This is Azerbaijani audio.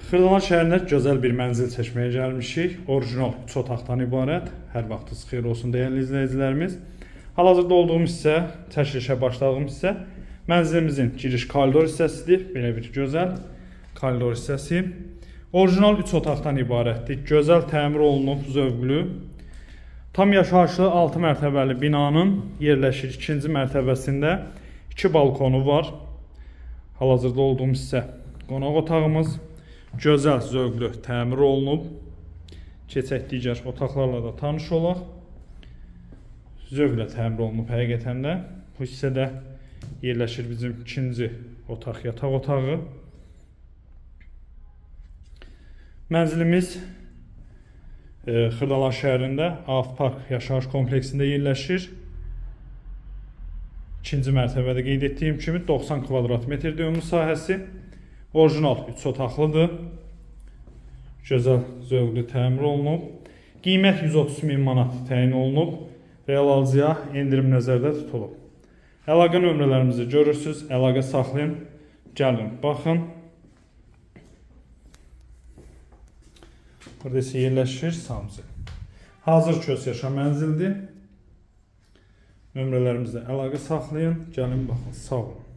Xırdalan şəhərində gözəl bir mənzil seçməyə gəlmişik. Orijinal 3 otaqdan ibarət. Hər vaxtınız xeyir olsun dəyərli izləyicilərimiz. Hal-hazırda olduğum hissə, çəkilişə başladığım hissə mənzilimizin giriş koridor hissəsidir. Belə bir gözəl koridor hissəsi. Orijinal 3 otaqdan ibarətdir. Gözəl təmir olunub, zövqlü. Tam yaşayışlı 6 mərtəbəli binanın yerləşir 2-ci mərtəbəsində 2 balkonu var. Hal-hazırda olduğum hissə qonaq otağımız. Gözəl, zövqlü təmir olunub. Keçək digər otaqlarla da tanış olaq. Zövqlə təmir olunub həqiqətən də. Bu hissədə yerləşir bizim 2-ci otaq, yataq otağı. Mənzilimiz Xırdalan şəhərində Avpark yaşayış kompleksində yerləşir. 2-ci mərtəbədə qeyd etdiyim kimi 90 kvadrat metrdir ümumi sahəsi. Orijinal 3 otaqlıdır. Gözəl, zövqlü təmir olunub. Qiymət 130 min manat təyin olunub. Real alıcıya endirim nəzərdə tutulub. Əlaqə nömrələrimizi görürsünüz. Əlaqə saxlayın. Gəlin, baxın. Burada isə yerləşir samcı. Hazır köç yaşa mənzildir. Nömrələrimizdə əlaqə saxlayın. Gəlin, baxın. Sağ olun.